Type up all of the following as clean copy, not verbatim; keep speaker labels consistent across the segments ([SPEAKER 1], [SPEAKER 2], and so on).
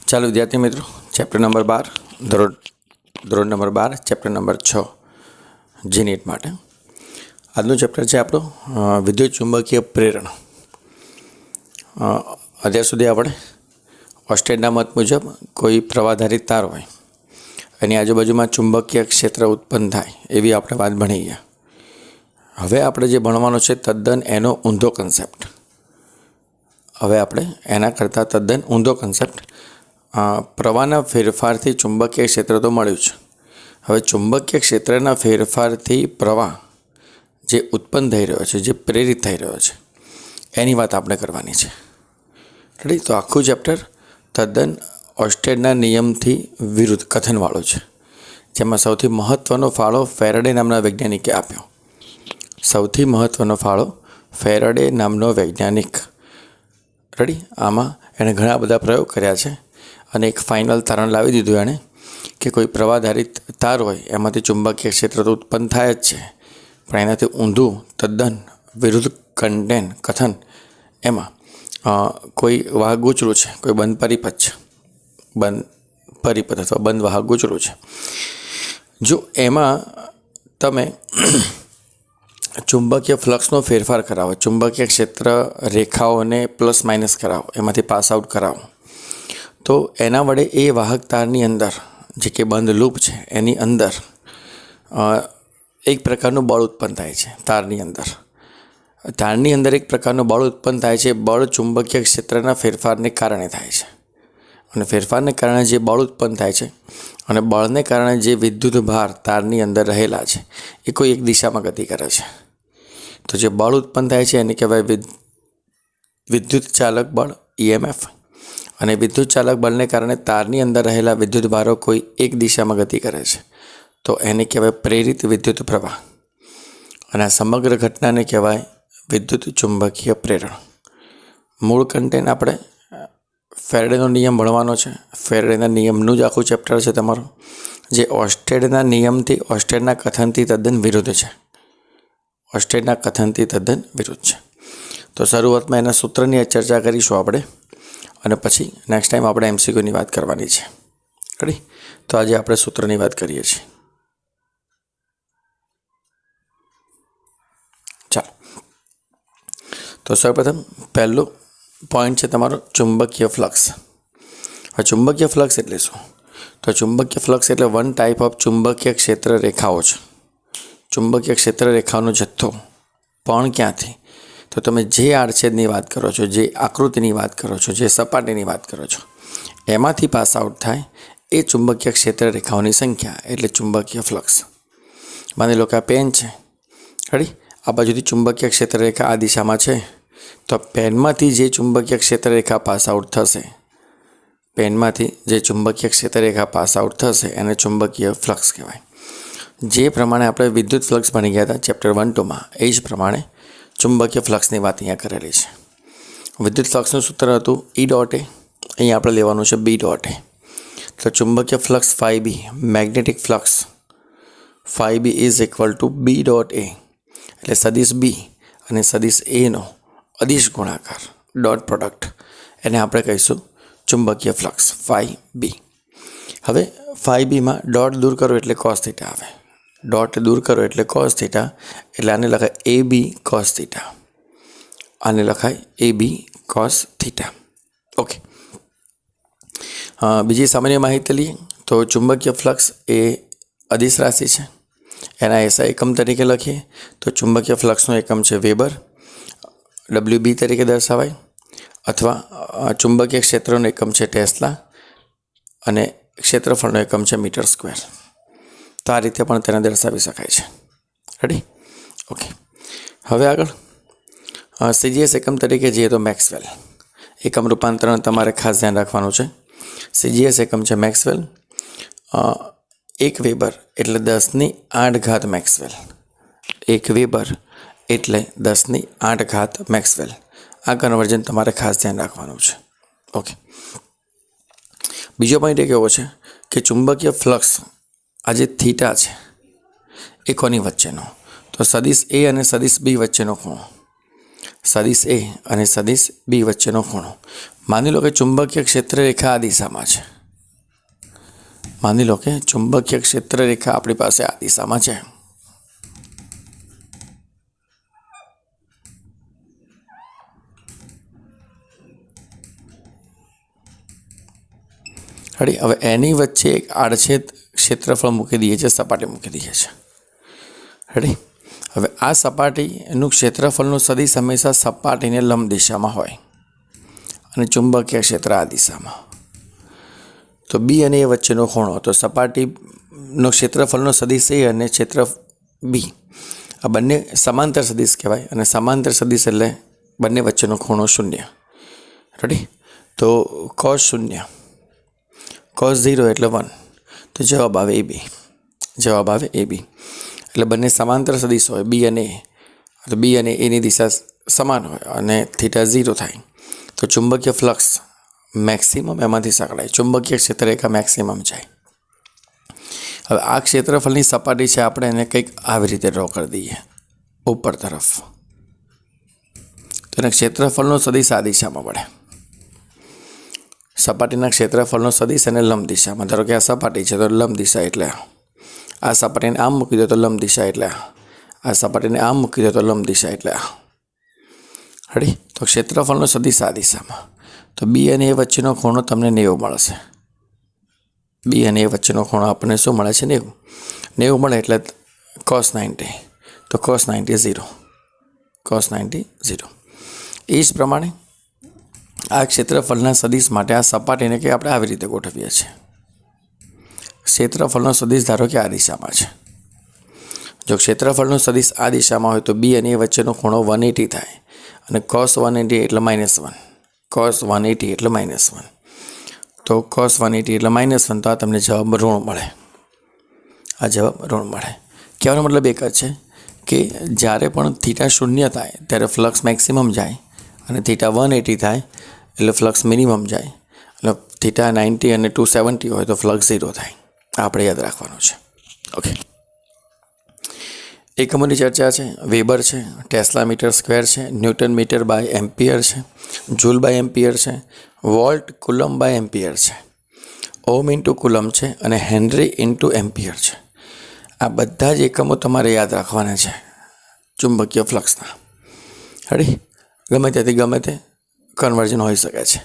[SPEAKER 1] ચાલો વિદ્યાર્થી મિત્રો, ચેપ્ટર નંબર 12 ધોરણ નંબર 12 ચેપ્ટર નંબર 6 જીનીટ માટે આજનું ચેપ્ટર છે આપણું વિદ્યુત ચુંબકીય પ્રેરણ. અત્યાર સુધી આપણે ઓસ્ટેડના મત મુજબ કોઈ પ્રવાહધારિત તાર હોય એની આજુબાજુમાં ચુંબકીય ક્ષેત્ર ઉત્પન્ન થાય એવી આપણે વાત ભણી ગયા. હવે આપણે જે ભણવાનો છે તદ્દન એનો ઊંધો કન્સેપ્ટ. હવે આપણે એના કરતાં તદ્દન ઊંધો કન્સેપ્ટ પ્રવાહના ફેરફારથી ચુંબકીય ક્ષેત્ર તો મળ્યું છે. હવે ચુંબકીય ક્ષેત્રના ફેરફારથી પ્રવાહ જે ઉત્પન્ન થઈ રહ્યો છે, જે પ્રેરિત થઈ રહ્યો છે, એની વાત આપણે કરવાની છે. રેડી? તો આખું ચેપ્ટર તદ્દન ઓસ્ટેડના નિયમથી વિરુદ્ધ કથનવાળું છે, જેમાં સૌથી મહત્ત્વનો ફાળો ફેરાડે નામના વૈજ્ઞાનિકે આપ્યો. સૌથી મહત્ત્વનો ફાળો ફેરાડે નામનો વૈજ્ઞાનિક. રેડી? આમાં એણે ઘણા બધા પ્રયોગ કર્યા છે અને એક ફાઇનલ તારણ લાવી દીધું એણે કે કોઈ પ્રવાહધારિત તાર હોય એમાંથી ચુંબકીય ક્ષેત્ર તો ઉત્પન્ન થાય જ છે, પણ એનાથી ઊંધું તદ્દન વિરુદ્ધ કથન એમાં કોઈ વાહક ગૂંચળું છે, કોઈ બંધ પરિપથ અથવા બંધ વાહક ગૂંચળું છે. જો એમાં તમે ચુંબકીય ફ્લક્સનો ફેરફાર કરાવો, ચુંબકીય ક્ષેત્ર રેખાઓને પ્લસ માઇનસ કરાવો, એમાંથી પાસ આઉટ કરાવો, તો એના વડે એ વાહક તારની અંદર જે કે બંધ લૂપ છે એની અંદર એક પ્રકારનું બળ ઉત્પન્ન થાય છે. તારની અંદર એક પ્રકારનું બળ ઉત્પન્ન થાય છે. બળ ચુંબકીય ક્ષેત્રના ફેરફારને કારણે થાય છે, અને ફેરફારને કારણે જે બળ ઉત્પન્ન થાય છે અને બળને કારણે જે વિદ્યુત ભાર તારની અંદર રહેલા છે એ કોઈ એક દિશામાં ગતિ કરે છે. તો જે બળ ઉત્પન્ન થાય છે એને કહેવાય વિદ્યુત ચાલક બળ, EMF. અને વિદ્યુત ચાલક બળને કારણે તારની અંદર રહેલા વિદ્યુત ભારો કોઈ એક દિશામાં ગતિ કરે છે, તો એને કહેવાય પ્રેરિત વિદ્યુત પ્રવાહ. અને આ સમગ્ર ઘટનાને કહેવાય વિદ્યુત ચુંબકીય પ્રેરણ. મૂળ કન્ટેન્ટ આપણે ફેરાડેનો નિયમ ભણવાનો છે. ફેરાડેના નિયમનું જ આખું ચેપ્ટર છે તમારું, જે ઓસ્ટેડના નિયમથી, ઓસ્ટેડના કથનથી તદ્દન વિરુદ્ધ છે. તો શરૂઆતમાં એના સૂત્રની ચર્ચા કરીશું આપણે, અને પછી નેક્સ્ટ ટાઈમ આપણે MCQની વાત કરવાની છે. રેડી? તો આજે આપણે સૂત્રની વાત કરીએ છીએ. ચાલો, તો સૌપ્રથમ પહેલું પોઈન્ટ છે તમારો ચુંબકીય ફ્લક્સ. હવે ચુંબકીય ફ્લક્સ એટલે શું? તો ચુંબકીય ફ્લક્સ એટલે વન ટાઈપ ઓફ ચુંબકીય ક્ષેત્ર રેખાઓ છે. ચુંબકીય ક્ષેત્ર રેખાઓનો જથ્થો. પણ ક્યાંથી? તો તમે જે આડછેદની વાત કરો છો, જે આકૃતિની વાત કરો છો, જે સપાટીની વાત કરો છો, એમાંથી પાસ આઉટ થાય એ ચુંબકીય ક્ષેત્ર રેખાઓની સંખ્યા એટલે ચુંબકીય ફ્લક્સ. માની લો કે આ પેન છે. રેડી? આ બાજુથી ચુંબકીય ક્ષેત્ર રેખા આ દિશામાં છે, તો પેનમાંથી જે ચુંબકીય ક્ષેત્ર રેખા પાસ આઉટ થશે, એને ચુંબકીય ફ્લક્સ કહેવાય. જે પ્રમાણે આપણે વિદ્યુત ફ્લક્સ ભણી ગયા હતા ચેપ્ટર 1-2માં, એ જ પ્રમાણે ચુંબકીય ફ્લક્સની વાત અહીંયા કરેલી છે. વિદ્યુત ફ્લક્સનું સૂત્ર હતું E ડોટ A, અહીંયા આપણે લેવાનું છે B ડોટ A. તો ચુંબકીય flux φB, magnetic flux φB is equal two B dot A, એટલે સદિશ B અને સદિશ Aનો અદિશ ગુણાકાર, ડોટ પ્રોડક્ટ, એને આપણે કહીશું ચુંબકીય ફ્લક્સ φB. હવે φBમાં ડોટ દૂર કરો એટલે cos θ આવે. ડોટ દૂર કરો એટલે cos θ, એટલે આને લખાય AB cos θ. ઓકે. બીજી સામાન્ય માહિતી લઈએ તો ચુંબકીય ફ્લક્સ એ અદિશ રાશિ છે. એના SI એકમ તરીકે લખીએ તો ચુંબકીય ફ્લક્સનો એકમ છે વેબર, WB તરીકે દર્શાવાય, અથવા ચુંબકીય ક્ષેત્રનો એકમ છે ટેસ્લા, અને ક્ષેત્રફળનો એકમ છે મીટર સ્ક્વેર. તો આ રીતે પણ તેને દર્શાવી શકાય છે. રેડી? ઓકે. હવે આગળ CGS એકમ તરીકે જઈએ તો મેક્સવેલ. એકમ રૂપાંતરણ તમારે ખાસ ધ્યાન રાખવાનું છે. CGS એકમ છે મેક્સવેલ. 1 વેબર એટલે 10⁸ મેક્સવેલ. 1 વેબર એટલે 10⁸ મેક્સવેલ. આ કન્વર્જન તમારે ખાસ ધ્યાન રાખવાનું છે. ઓકે. બીજો પોઈન્ટ એ કેવો છે કે ચુંબકીય ફ્લક્સ આ જે થીટા છે એ કોની વચ્ચેનો? તો સદિશ A અને સદિશ B વચ્ચેનો ખૂણો. સદિશ A અને સદિશ B વચ્ચેનો ખૂણો. માની લો કે ચુંબકીય ક્ષેત્ર રેખા આ દિશામાં છે. માની લો કે ચુંબકીય ક્ષેત્ર રેખા આપણી પાસે આ દિશામાં છે. હવે એની વચ્ચે એક આડછેદ ક્ષેત્રફળ મૂકી દઈએ છીએ, સપાટી મૂકી દઈએ છીએ. રેડી. હવે આ સપાટીનું ક્ષેત્રફળનું સદિશ હંમેશા સપાટીને લંબ દિશામાં હોય અને ચુંબકીય ક્ષેત્ર આ દિશામાં. તો બી અને એ વચ્ચેનો ખૂણો, તો સપાટીનો ક્ષેત્રફળનો સદિશ એ અને ક્ષેત્ર બી આ બંને સમાંતર સદિશ કહેવાય. અને સમાંતર સદિશ એટલે બંને વચ્ચેનો ખૂણો 0. રેડી. તો cos 0, cos 0 એટલે 1. તો જવાબ આવે AB. જવાબ આવે AB. એટલે બંને સમાંતર સદિશ હોય બી અને એ. તો બી અને એની દિશા સમાન હોય અને થીટા 0 થાય. તો ચુંબકીય ફ્લક્સ મેક્સિમમ એમાંથી સકળાય, ચુંબકીય ક્ષેત્રરેખા મેક્સિમમ જાય. હવે આ ક્ષેત્રફળની સપાટી છે, આપણે એને કંઈક આવી રીતે ડ્રો કરી દઈએ ઉપર તરફ. તો એને ક્ષેત્રફળનો સદિશ આ દિશામાં પડે. સપાટીના ક્ષેત્રફળનો સદિશ અને લંબ દિશામાં. ધારો કે આ સપાટી છે તો લંબ દિશા એટલે આ સપાટીને આમ મૂકી દો તો લંબ દિશા એટલે આ સપાટીને આમ મૂકી દો તો લંબ દિશા એટલે રેડી. તો ક્ષેત્રફળનો સદિશ આ દિશામાં. તો બી અને એ વચ્ચેનો ખૂણો તમને 90 મળશે. બી અને એ વચ્ચેનો ખૂણો આપણને શું મળે છે? 90. 90 મળે એટલે cos 90. તો cos 90 0. cos 90 0. એ જ પ્રમાણે આ ક્ષેત્રફળના સદિશ માટે આ સપાટીને કે આપણે આવી રીતે ગોઠવીએ છીએ. ક્ષેત્રફળનો સદિશ ધારો કે આ દિશામાં છે. જો ક્ષેત્રફળનો સદિશ આ દિશામાં હોય તો બી અને એ વચ્ચેનો ખૂણો 180 થાય અને cos 180 એટલે -1. cos 180 એટલે -1. તો cos 180 એટલે -1. તો આ તમને જવાબ ઋણ મળે. આ જવાબ ઋણ મળે. કહેવાનો મતલબ એક જ છે કે જ્યારે પણ થીટા 0 થાય ત્યારે ફ્લક્સ મેક્સિમમ જાય અને થીટા 180 થાય એટલે ફ્લક્સ મિનિમમ જાય. એટલે થીટા 90 અને 270 હોય તો ફ્લક્સ 0 થાય. આપણે યાદ રાખવાનું છે. ઓકે. એકમોની ચર્ચા છે. વેબર છે, ટેસ્લા મીટર સ્ક્વેર છે, ન્યૂટન મીટર બાય એમ્પિયર છે, જૂલ બાય એમ્પિયર છે, વોલ્ટ કુલમ બાય એમ્પિયર છે, ઓમ ઇન્ટુ કુલમ છે અને હેનરી ઇન્ટુ એમ્પિયર છે. આ બધા જ એકમો તમારે યાદ રાખવાના છે ચુંબકીય ફ્લક્સના. રેડી. ગમે ત્યાંથી ગમે તે કન્વર્ઝન હોઈ શકે છે.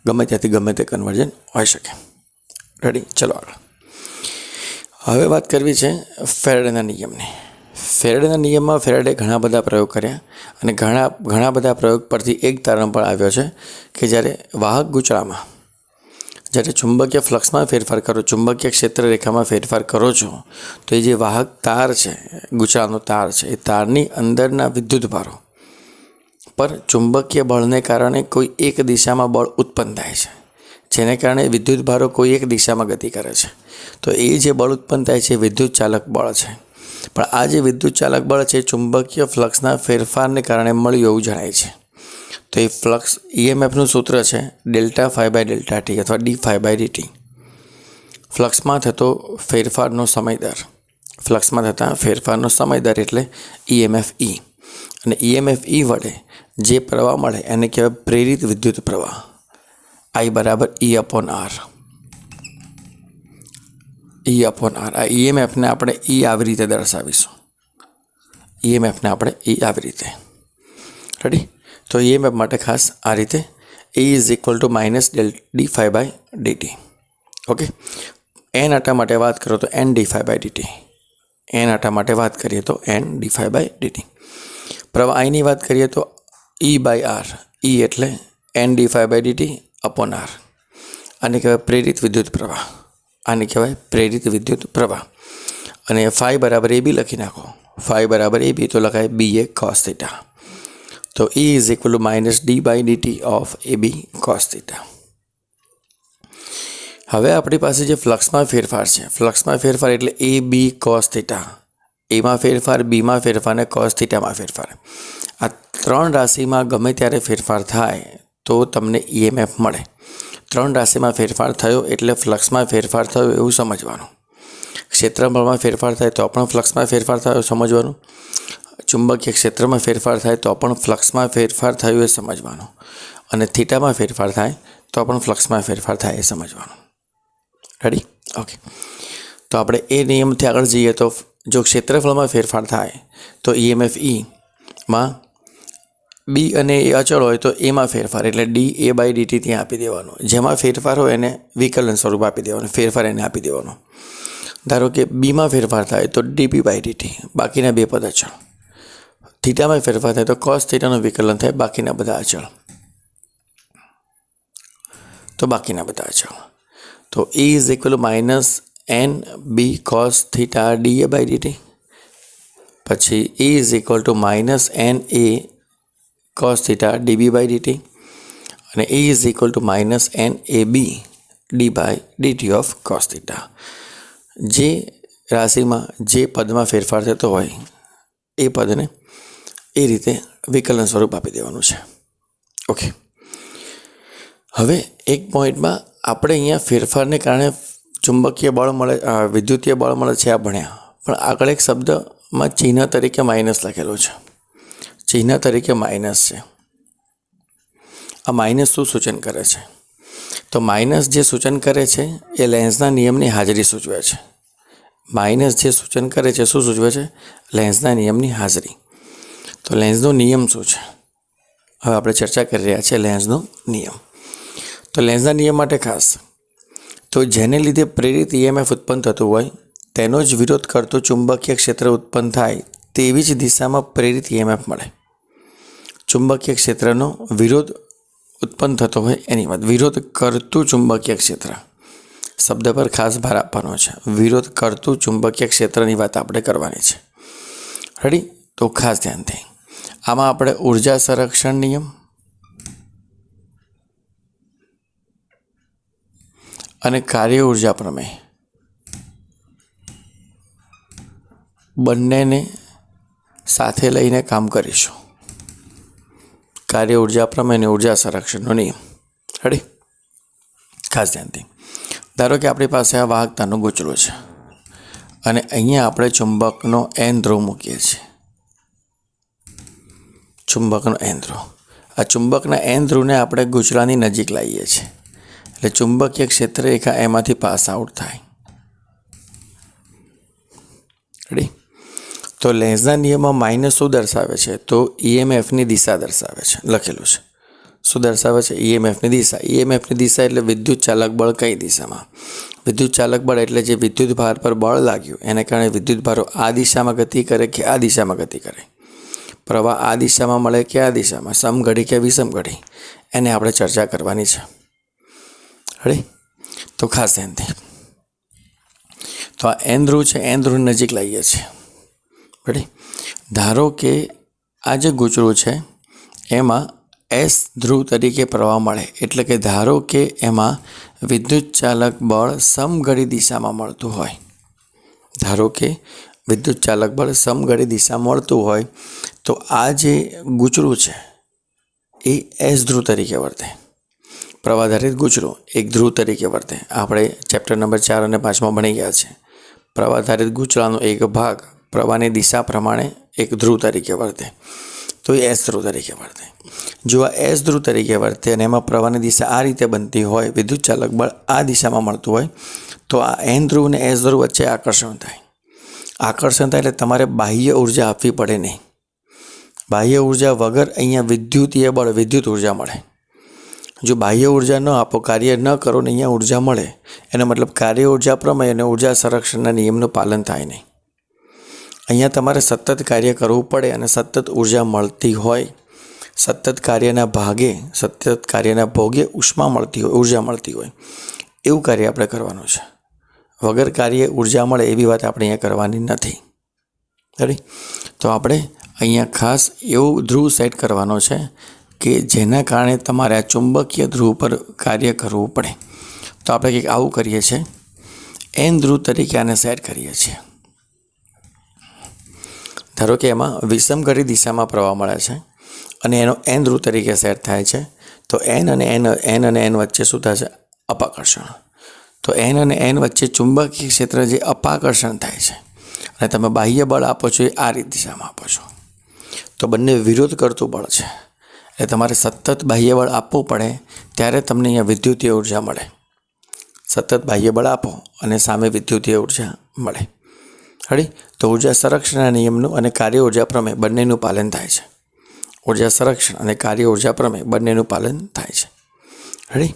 [SPEAKER 1] ગમે ત્યાંથી ગમે તે કન્વર્ઝન હોઈ શકે. રેડી. ચલો આગળ. હવે વાત કરવી છે ફેરાડેના નિયમની. ફેરાડેના નિયમમાં ફેરાડે ઘણા બધા પ્રયોગ કર્યા અને ઘણા બધા પ્રયોગ પરથી એક તારણ પણ આવ્યો છે કે જ્યારે વાહક ગૂંચળામાં જ્યારે ચુંબકીય ફ્લક્સમાં ફેરફાર કરો, ચુંબકીય ક્ષેત્ર રેખામાં ફેરફાર કરો છો તો એ જે વાહક તાર છે, ગૂંચળાનો તાર છે, એ તારની અંદરના વિદ્યુત ભારો પર ચુંબકીય બળને કારણે કોઈ એક દિશામાં બળ ઉત્પન્ન થાય છે, જેને કારણે વિદ્યુત ભારો કોઈ એક દિશામાં ગતિ કરે છે. તો એ જે બળ ઉત્પન્ન થાય છે વિદ્યુત ચાલક બળ છે. પણ આ જે વિદ્યુત ચાલક બળ છે ચુંબકીય ફ્લક્સના ફેરફારને કારણે મળ્યું એવું જણાય છે. તો એ ફ્લક્સ EMFનું સૂત્ર છે ΔΦ/ΔT અથવા dφ/dt. ફ્લક્સમાં થતો ફેરફારનો સમય દર, ફ્લક્સમાં થતા ફેરફારનો સમય દર એટલે EMF E. અને EMF E વડે જે પ્રવાહ મળે એને કહેવાય પ્રેરિત વિદ્યુત પ્રવાહ. I = E/R. E/R. આ EMFને આપણે E આવી રીતે દર્શાવીશું. EMFને આપણે E આવી રીતે. રેડી. તો EMF માટે ખાસ આ રીતે E = -dφ/dt. ઓકે. n આટા માટે વાત કરો તો n dφ/dt. n આટા માટે વાત કરીએ તો n dφ/dt. પ્રવાહ I ની વાત કરીએ તો E/R. E એટલે n dφ/dt/R. આને કહેવાય પ્રેરિત વિદ્યુત પ્રવાહ. આને કહેવાય પ્રેરિત વિદ્યુત પ્રવાહ. અને phi = AB લખી નાખો. phi = AB તો લખાય BA cos θ. તો E = -d/dt of AB cos θ. હવે આપણી પાસે જે ફ્લક્સમાં ફેરફાર છે, ફ્લક્સમાં ફેરફાર એટલે AB cos θ. એમાં ફેરફાર, બીમાં ફેરફાર અને cos θમાં ફેરફાર. આ ત્રણ રાશિમાં ગમે ત્યારે ફેરફાર થાય તો તમને EMF મળે. ત્રણ રાશિમાં ફેરફાર થયો એટલે ફ્લક્સમાં ફેરફાર થયો એવું સમજવાનું. ક્ષેત્રફળમાં ફેરફાર થાય તો પણ ફ્લક્સમાં ફેરફાર થયો સમજવાનું. ચુંબકીય ક્ષેત્રમાં ફેરફાર થાય તો પણ ફ્લક્સમાં ફેરફાર થયું એ સમજવાનું. અને થીટામાં ફેરફાર થાય તો પણ ફ્લક્સમાં ફેરફાર થાય એ સમજવાનું. રેડી? ઓકે. તો આપણે એ નિયમથી આગળ જઈએ તો જો ક્ષેત્રફળમાં ફેરફાર થાય તો EMF માં બી અને એ અચળ હોય તો એમાં ફેરફાર એટલે dA/dt ત્યાં આપી દેવાનો. જેમાં ફેરફાર હોય એને વિકલન સ્વરૂપ આપી દેવાનું, ફેરફાર એને આપી દેવાનો. ધારો કે બીમાં ફેરફાર થાય તો dP/dt, બાકીના બે પદ અચળ. થીટામાં ફેરફાર થાય તો cos થીટાનું વિકલન થાય, બાકીના બધા અચળ. તો E = -NB cos θ dA/dt. પછી E = -NA cos θ dB/dt અને E = -NAB d/dt of cos θ. જે રાશિમાં જે પદમાં ફેરફાર થતો હોય એ પદને એ રીતે વિકલન સ્વરૂપ આપી દેવાનું છે. ઓકે. હવે એક પોઈન્ટમાં આપણે અહીંયા ફેરફારને કારણે ચુંબકીય બળ મળે, વિદ્યુતીય બળ મળે છે આ ભણ્યા, પણ આગળ એક શબ્દમાં ચિહ્ન તરીકે માઇનસ લખેલું છે. ચિહ્ન તરીકે માઇનસ છે. આ માઇનસ શું સૂચન કરે છે? તો માઇનસ જે સૂચન કરે છે એ લેન્સના નિયમની હાજરી સૂચવે છે. માઇનસ જે સૂચન કરે છે શું સૂચવે છે? લેન્સના નિયમની હાજરી. તો લેન્સનો નિયમ શું છે? હવે આપણે ચર્ચા કરી રહ્યા છીએ લેન્સનો નિયમ. તો લેન્સના નિયમ માટે ખાસ તો જેને લીધે પ્રેરિત EMF ઉત્પન્ન થતું હોય તેનો જ વિરોધ કરતું ચુંબકીય ક્ષેત્ર ઉત્પન્ન થાય તેવી જ દિશામાં પ્રેરિત EMF મળે. ચુંબકીય ક્ષેત્રનો વિરોધ ઉત્પન્ન થતો હોય એની વાત, વિરોધ કરતું ચુંબકીય ક્ષેત્ર શબ્દ પર ખાસ ભાર આપવાનો છે. વિરોધ કરતું ચુંબકીય ક્ષેત્રની વાત આપણે કરવાની છે. રેડી? તો ખાસ ધ્યાનથી આમાં આપણે ઉર્જા સંરક્ષણ નિયમ અને કાર્ય ઉર્જા પ્રમેય બંનેને સાથે લઈને કામ કરીશું. કાર્ય ઉર્જા પ્રમેય અને ઉર્જા સંરક્ષણનો નિયમ. રેડી? ખાસ ધ્યાનથી ધારો કે આપણી પાસે આ વાહકતાનો ગૂંચળો છે અને અહીંયા આપણે ચુંબકનો N ધ્રુવ મૂકીએ છીએ. ચુંબકનો N ધ્રુવ, આ ચુંબકના N ધ્રુવને આપણે ગૂંચળાની નજીક લાવીએ છીએ એટલે ચુંબકીય ક્ષેત્ર રેખા એમાંથી પાસ આઉટ થાય. રેડી? તો લેન્સના નિયમમાં માઇનસ શું દર્શાવે છે? તો EMFની દિશા દર્શાવે છે. લખેલું છે. શું દર્શાવે છે? EMFની દિશા. EMFની દિશા એટલે વિદ્યુત ચાલક બળ કઈ દિશામાં? વિદ્યુત ચાલક બળ એટલે જે વિદ્યુત ભાર પર બળ લાગ્યું એને કારણે વિદ્યુત ભારો આ દિશામાં ગતિ કરે કે આ દિશામાં ગતિ કરે, પ્રવાહ આ દિશામાં મળે કે આ દિશામાં, સમઘડી કે વિષમઘડી, એને આપણે ચર્ચા કરવાની છે. રેડી? તો ખાસ ધ્યાનથી તો આ N ધ્રુવ છે, N ધ્રુવની નજીક લાવીએ છીએ. રેડી? ધારો કે આ જે ગૂંચળું છે એમાં S ધ્રુવ તરીકે પ્રવાહ મળે એટલે કે ધારો કે એમાં વિદ્યુત ચાલક બળ સમઘડી દિશામાં મળતું હોય. ધારો કે વિદ્યુત ચાલક બળ સમઘડી દિશા મળતું હોય તો આ જે ગૂંચળું છે એ S ધ્રુવ તરીકે વર્તે. પ્રવાધારિત ગૂંચળું એક ધ્રુવ તરીકે વર્તે. આપણે ચેપ્ટર નંબર 4 અને 5માં ભણી ગયા છે. પ્રવાધારિત ગૂંચળાનો એક ભાગ પ્રવાહની દિશા પ્રમાણે એક ધ્રુવ તરીકે વર્તે તો એ S ધ્રુવ તરીકે વર્તે. જો આ S ધ્રુવ તરીકે વર્તે અને એમાં પ્રવાહની દિશા આ રીતે બનતી હોય, વિદ્યુત ચાલક બળ આ દિશામાં મળતું હોય તો આ N ધ્રુવ અને S ધ્રુવ વચ્ચે આકર્ષણ થાય. આકર્ષણ થાય એટલે તમારે બાહ્ય ઉર્જા આપવી પડે નહીં. બાહ્ય ઉર્જા વગર અહીંયા વિદ્યુતીય બળ, વિદ્યુત ઉર્જા મળે. જો બાહ્ય ઉર્જા ન આપો, કાર્ય ન કરો ને અહીંયા ઉર્જા મળે એનો મતલબ કાર્ય ઉર્જા પ્રમેય અને ઉર્જા સંરક્ષણના નિયમનું પાલન થાય નહીં. અહીંયા તમારે સતત કાર્ય કરવું પડે અને સતત ઉર્જા મળતી હોય, સતત કાર્યના ભાગે, સતત કાર્યના ભોગે ઉષ્મા મળતી હોય, ઉર્જા મળતી હોય એવું કાર્ય આપણે કરવાનું છે. વગર કાર્ય ઉર્જા મળે એવી વાત આપણે અહીંયા કરવાની નથી. બરાબર? તો આપણે અહીંયા ખાસ એવું ધ્રુવ સેટ કરવાનો છે કે જેના કારણે તમારે આ ચુંબકીય ધ્રુવ પર કાર્ય કરવું પડે. તો આપણે કંઈક આવું કરીએ છીએ, N ધ્રુવ તરીકે આને સેટ કરીએ છીએ. ધારો કે એમાં વિષમઘડી દિશામાં પ્રવાહ મળે છે અને એનો N ધ્રુવ તરીકે સેટ થાય છે તો N અને N વચ્ચે શું થશે? અપાકર્ષણ. તો N અને N વચ્ચે ચુંબકીય ક્ષેત્ર જે અપાકર્ષણ થાય છે અને તમે બાહ્ય બળ આપો છો એ આ રીત દિશામાં આપો છો તો બંને વિરોધ કરતું બળ છે એટલે તમારે સતત બાહ્ય બળ આપવું પડે ત્યારે તમને અહીંયા વિદ્યુતીય ઉર્જા મળે. સતત બાહ્ય બળ આપો અને સામે વિદ્યુતીય ઉર્જા મળે. રેડી? તો ઉર્જા સંરક્ષણના નિયમનું અને કાર્ય ઉર્જા પ્રમેય બંનેનું પાલન થાય છે. ઉર્જા સંરક્ષણ અને કાર્ય ઉર્જા પ્રમેય બંનેનું પાલન થાય છે. રેડી?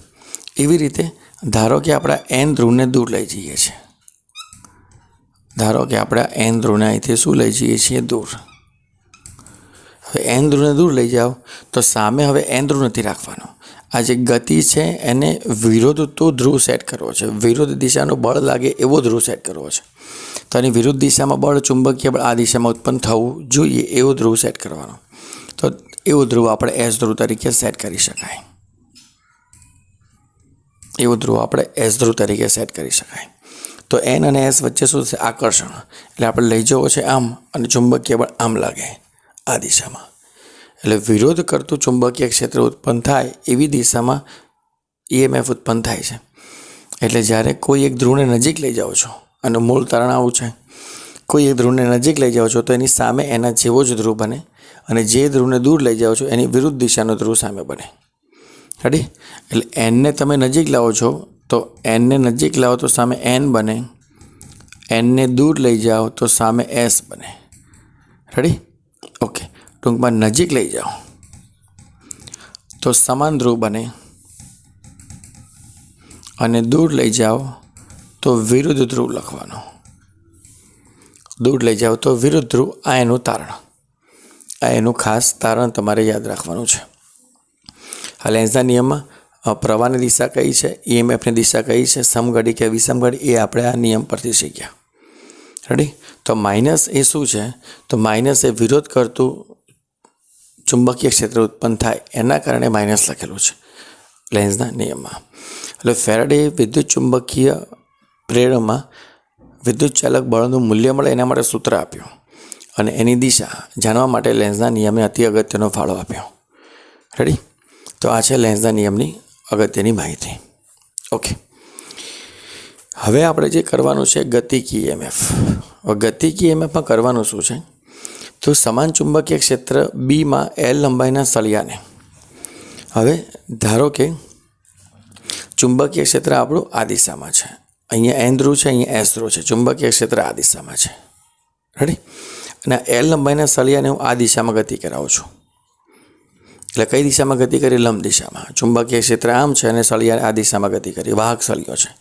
[SPEAKER 1] એવી રીતે ધારો કે આપણા એન ધ્રુવને દૂર લઈ જઈએ છીએ. ધારો કે આપણે એન ધ્રુવને અહીંથી શું લઈ જઈએ છીએ? દૂર. હવે એન ધ્રુવને દૂર લઈ જાઓ તો સામે હવે એન ધ્રુવ નથી રાખવાનો. આ જે ગતિ છે એને વિરોધતો ધ્રુવ સેટ કરવો છે. વિરુદ્ધ દિશાનું બળ લાગે એવો ધ્રુવ સેટ કરવો છે. તો આની વિરુદ્ધ દિશામાં બળ, ચુંબકીય બળ આ દિશામાં ઉત્પન્ન થવું જોઈએ એવો ધ્રુવ સેટ કરવાનો. તો એવો ધ્રુવ આપણે એસ ધ્રુવ તરીકે સેટ કરી શકાય. એવો ધ્રુવ આપણે એસ ધ્રુવ તરીકે સેટ કરી શકાય. તો એન અને એસ વચ્ચે શું છે? આકર્ષણ. એટલે આપણે લઈ જવો છે આમ અને ચુંબકીય બળ આમ લાગે આ દિશામાં. એટલે વિરોધ કરતું ચુંબકીય ક્ષેત્ર ઉત્પન્ન થાય એવી દિશામાં EMF ઉત્પન્ન થાય છે. એટલે જ્યારે કોઈ એક ધ્રુવને નજીક લઈ જાઓ છો, અને મૂળ તારણ આવું છે, કોઈ એક ધ્રુવને નજીક લઈ જાઓ છો તો એની સામે એના જેવો જ ધ્રુવ બને, અને જે ધ્રુવને દૂર લઈ જાઓ છો એની વિરુદ્ધ દિશાનો ધ્રુવ સામે બને. રેડી? એટલે એનને તમે નજીક લાવો છો તો એનને નજીક લાવો તો સામે એન બને, એનને દૂર લઈ જાઓ તો સામે એસ બને. રેડી? ઓકે. ટૂંકમાં નજીક લઈ જાઓ તો સમાન ધ્રુવ બને, અને દૂર લઈ જાઓ તો વિરુદ્ધ ધ્રુવ લખવાનો. દૂર લઈ જાઓ તો વિરુદ્ધ ધ્રુવ. આ એનું તારણ, આ એનું ખાસ તારણ તમારે યાદ રાખવાનું છે. આ લેન્સના નિયમમાં પ્રવાહની દિશા કઈ છે, EMFની દિશા કઈ છે, સમઘડી કે વિષમઘડી, એ આપણે આ નિયમ પરથી શીખ્યા. રેડી? તો માઇનસ એ શું છે? તો માઇનસ એ વિરોધ કરતું ચુંબકીય ક્ષેત્ર ઉત્પન્ન થાય એના કારણે માઇનસ લખેલું છે લેન્સના નિયમમાં. એટલે ફેરાડે વિદ્યુત ચુંબકીય પ્રેરણમાં વિદ્યુત ચાલક બળનું મૂલ્ય મળે એના માટે સૂત્ર આપ્યું, અને એની દિશા જાણવા માટે લેન્સના નિયમે અતિ અગત્યનો ફાળો આપ્યો. રેડી? તો આ છે લેન્સના નિયમની અગત્યની માહિતી. ઓકે. હવે આપણે જે કરવાનું છે ગતિકીય EMF. ગતિકીય EMFમાં કરવાનું શું છે? તો સમાન ચુંબકીય ક્ષેત્ર બીમાં L લંબાઈના સળિયાને, હવે ધારો કે ચુંબકીય ક્ષેત્ર આપણું આ દિશામાં છે, અહીંયા એન ધ્રુવ છે, અહીંયા એસ ધ્રુવ છે, ચુંબકીય ક્ષેત્ર આ દિશામાં છે. રેડી? અને L લંબાઈના સળિયાને હું આ દિશામાં ગતિ કરાવું છું. એટલે કઈ દિશામાં ગતિ કરી? લંબ દિશામાં. ચુંબકીય ક્ષેત્ર આમ છે અને સળિયા આ દિશામાં ગતિ કરી, વાહક સળિયો છે.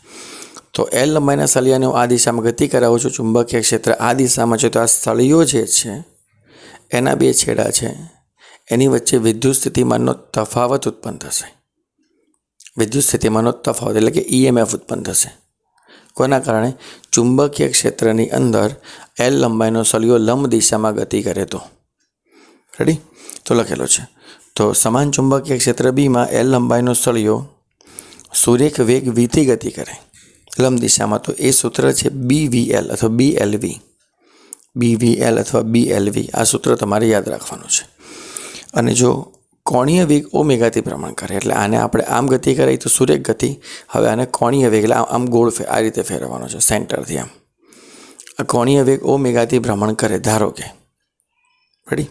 [SPEAKER 1] તો L લંબાઈના સળિયાને હું આ દિશામાં ગતિ કરાવું છું, ચુંબકીય ક્ષેત્ર આ દિશામાં છે. તો આ સળિયો જે છે એના બે છેડા છે, એની વચ્ચે વિદ્યુત સ્થિતિમાનનો તફાવત ઉત્પન્ન થશે. વિદ્યુત સ્થિતિમાનનો તફાવત એટલે કે EMF ઉત્પન્ન થશે. કોના કારણે? ચુંબકીય ક્ષેત્રની અંદર L લંબાઈનો સળિયો લંબ દિશામાં ગતિ કરે તો. રેડી? તો લખેલો છે. તો સમાન ચુંબકીય ક્ષેત્ર બીમાં L લંબાઈનો સળિયો સુરેખ વેગ vથી ગતિ કરે લંબ દિશામાં, તો એ સૂત્ર છે BVL અથવા BLV. BVL અથવા BLV આ સૂત્ર તમારે યાદ રાખવાનું છે. અને જો કોણીય વેગ ઓમેગાથી ભ્રમણ કરે, એટલે આને આપણે આમ ગતિ કરાવી તો સુરેખ ગતિ, હવે આને કોણીય વેગ એટલે આમ ગોળ આ રીતે ફેરવવાનો છે સેન્ટરથી આમ. આ કોણીય વેગ ઓમેગાથી ભ્રમણ કરે ધારો કે. રેડી?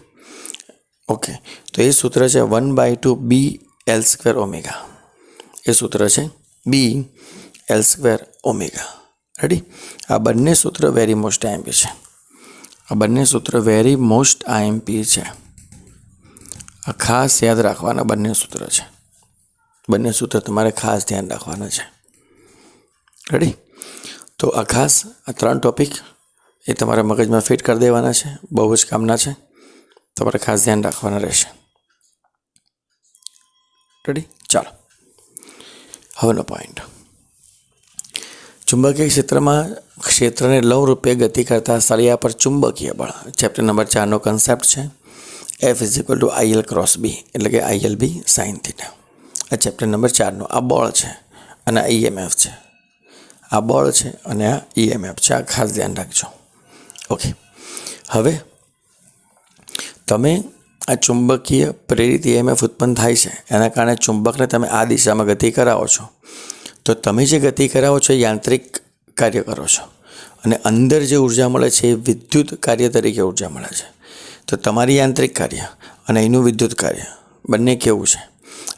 [SPEAKER 1] ઓકે. તો એ સૂત્ર છે 1/2 BL² ઓમેગા. એ સૂત્ર છે BL² ઓમેગા. રેડી? આ બંને સૂત્ર વેરી મોસ્ટ IMP છે. આ બંને સૂત્ર વેરી મોસ્ટ IMP છે. આ ખાસ યાદ રાખવાના બંને સૂત્ર છે. બંને સૂત્ર તમારે ખાસ ધ્યાન રાખવાના છે. રેડી? તો આ ખાસ આ 3 ટોપિક એ તમારા મગજમાં ફિટ કરી દેવાના છે. બહુ જ કામના છે. તમારે ખાસ ધ્યાન રાખવાના રહેશે. રેડી? ચાલો, હવેનો પોઈન્ટ. ચુંબકીય ક્ષેત્રમાં ક્ષેત્રને લવરૂપે ગતિ કરતા સળિયા પર ચુંબકીય બળ, ચેપ્ટર નંબર 4નો કન્સેપ્ટ છે. F = IL × B એટલે કે ILB sin θ. આ ચેપ્ટર નંબર 4નો આ બળ છે અને આ EMF છે. આ બળ છે અને આ EMF છે. આ ખાસ ધ્યાન રાખજો. ઓકે. હવે તમે આ ચુંબકીય પ્રેરિત EMF ઉત્પન્ન થાય છે એના કારણે ચુંબકને તમે આ દિશામાં ગતિ કરાવો છો, તો તમે જે ગતિ કરાવો છો એ યાંત્રિક કાર્ય કરો છો, અને અંદર જે ઉર્જા મળે છે એ વિદ્યુત કાર્ય તરીકે ઉર્જા મળે છે. તો તમારી યાંત્રિક કાર્ય અને એનું વિદ્યુત કાર્ય બંને કેવું છે,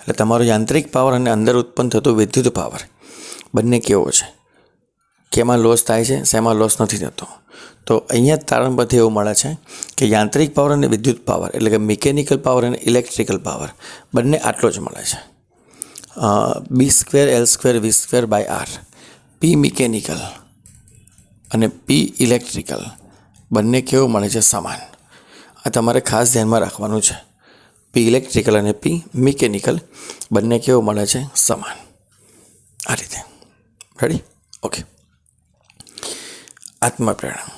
[SPEAKER 1] એટલે તમારો યાંત્રિક પાવર અને અંદર ઉત્પન્ન થતો વિદ્યુત પાવર બંને કેવો છે, કેમાં લોસ થાય છે, શેમાં લોસ નથી થતો. તો અહીંયા તારણ પરથી એવું મળે છે કે યાંત્રિક પાવર અને વિદ્યુત પાવર એટલે કે મિકેનિકલ પાવર અને ઇલેક્ટ્રિકલ પાવર બંને આટલો જ મળે છે. B²L²V²/R. P મિકેનિકલ અને P ઇલેક્ટ્રિકલ બંને કેવું મળે છે, સમાન. આ તમારે ખાસ ધ્યાનમાં રાખવાનું છે. P ઇલેક્ટ્રિકલ અને P મિકેનિકલ બંને કેવું મળે છે, સમાન. આ રીતે રેડી? ઓકે. આત્મપ્રેરણા